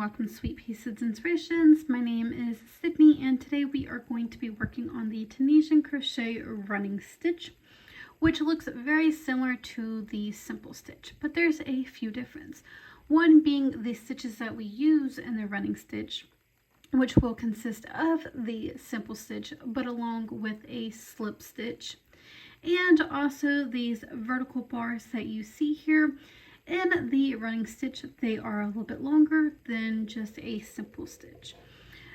welcome Sweet Pieces Inspirations. My name is Sydney and today we are going to be working on the Tunisian Crochet running stitch, which looks very similar to the simple stitch, but there's a few differences. One being the stitches that we use in the running stitch, which will consist of the simple stitch but along with a slip stitch, and also these vertical bars that you see here. In the running stitch, they are a little bit longer than just a simple stitch.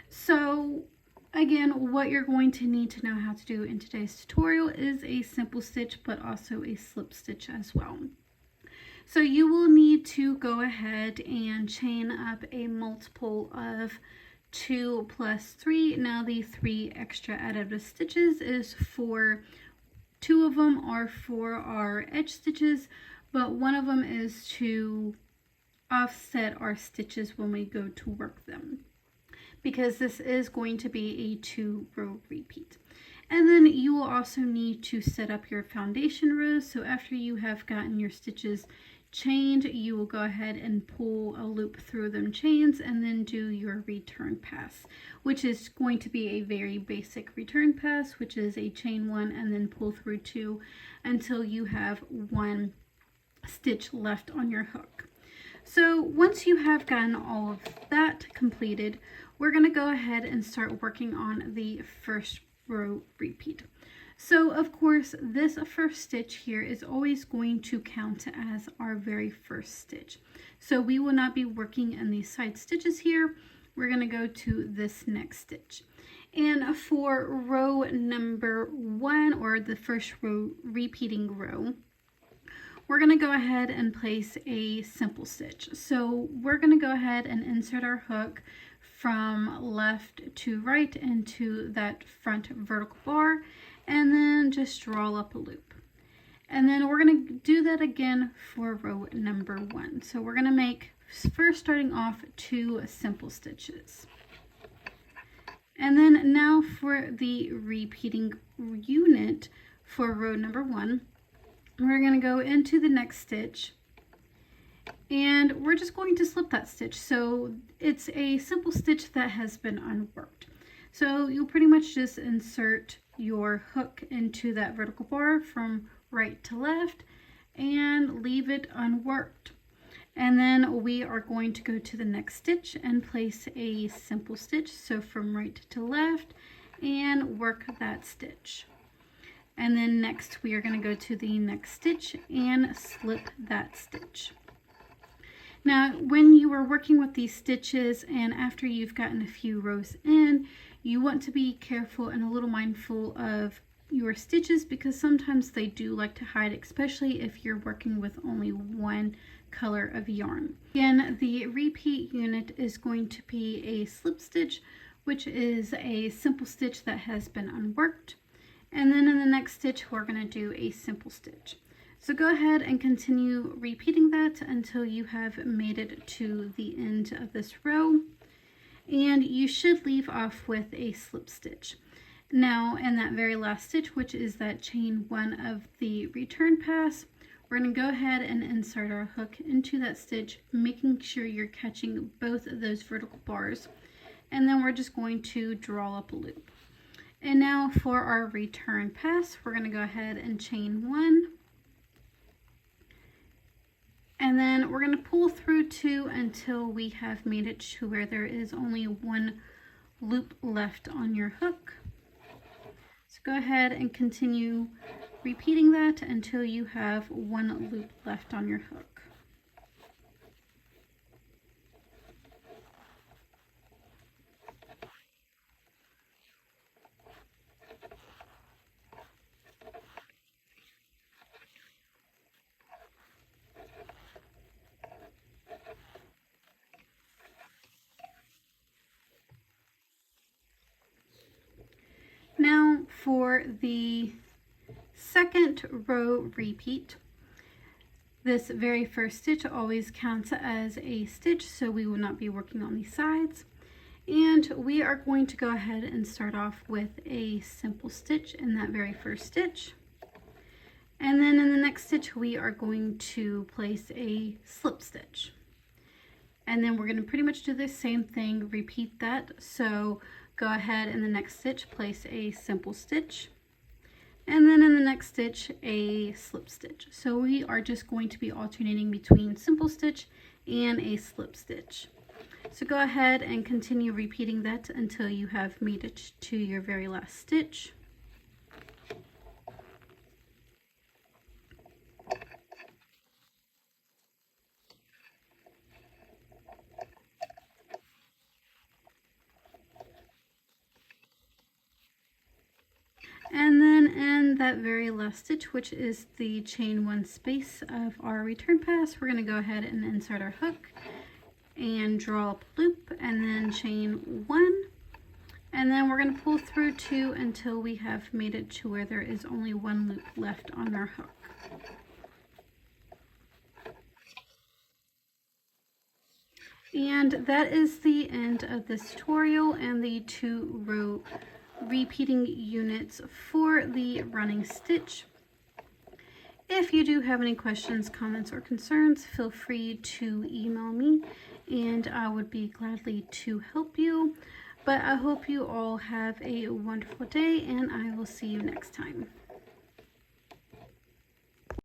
So again, what you're going to need to know how to do in today's tutorial is a simple stitch, but also a slip stitch as well. So you will need to go ahead and chain up a multiple of 2 plus 3. Now the 3 extra added stitches is for 2 of them are for our edge stitches, but one of them is to offset our stitches when we go to work them, because this is going to be a 2-row repeat. And then you will also need to set up your foundation rows. So after you have gotten your stitches chained, you will go ahead and pull a loop through them chains and then do your return pass, which is going to be a very basic return pass, which is a chain 1 and then pull through 2 until you have 1 stitch left on your hook. So once you have gotten all of that completed, we're going to go ahead and start working on the first row repeat. So of course, this first stitch here is always going to count as our very first stitch. So we will not be working in these side stitches here. We're going to go to this next stitch. And for row number 1, or the first row repeating row, we're going to go ahead and place a simple stitch. So we're going to go ahead and insert our hook from left to right into that front vertical bar, and then just draw up a loop. And then we're going to do that again for row number 1. So we're going to make, first starting off, 2 simple stitches. And then now for the repeating unit for row number 1, we're going to go into the next stitch and we're just going to slip that stitch. So it's a simple stitch that has been unworked. So you'll pretty much just insert your hook into that vertical bar from right to left and leave it unworked. And then we are going to go to the next stitch and place a simple stitch. So from right to left and work that stitch. And then next we are going to go to the next stitch and slip that stitch. Now when you are working with these stitches and after you've gotten a few rows in, you want to be careful and a little mindful of your stitches, because sometimes they do like to hide, especially if you're working with only one color of yarn. Again, the repeat unit is going to be a slip stitch, which is a simple stitch that has been unworked. And then in the next stitch, we're going to do a simple stitch. So go ahead and continue repeating that until you have made it to the end of this row. And you should leave off with a slip stitch. Now in that very last stitch, which is that chain 1 of the return pass, we're going to go ahead and insert our hook into that stitch, making sure you're catching both of those vertical bars. And then we're just going to draw up a loop. And now for our return pass, we're going to go ahead and chain 1. And then we're going to pull through 2 until we have made it to where there is only 1 loop left on your hook. So go ahead and continue repeating that until you have 1 loop left on your hook. Now for the second row repeat, this very first stitch always counts as a stitch, so we will not be working on these sides. And we are going to go ahead and start off with a simple stitch in that very first stitch. And then in the next stitch, we are going to place a slip stitch. And then we're going to pretty much do the same thing, repeat that. So go ahead in the next stitch, place a simple stitch, and then in the next stitch a slip stitch. So we are just going to be alternating between simple stitch and a slip stitch. So go ahead and continue repeating that until you have made it to your very last stitch. And then in that very last stitch, which is the chain 1 space of our return pass, we're going to go ahead and insert our hook and draw up a loop and then chain 1. And then we're going to pull through 2 until we have made it to where there is only 1 loop left on our hook. And that is the end of this tutorial and the 2-row repeating units for the running stitch. If you do have any questions, comments, or concerns, feel free to email me and I would be gladly to help you. But I hope you all have a wonderful day and I will see you next time.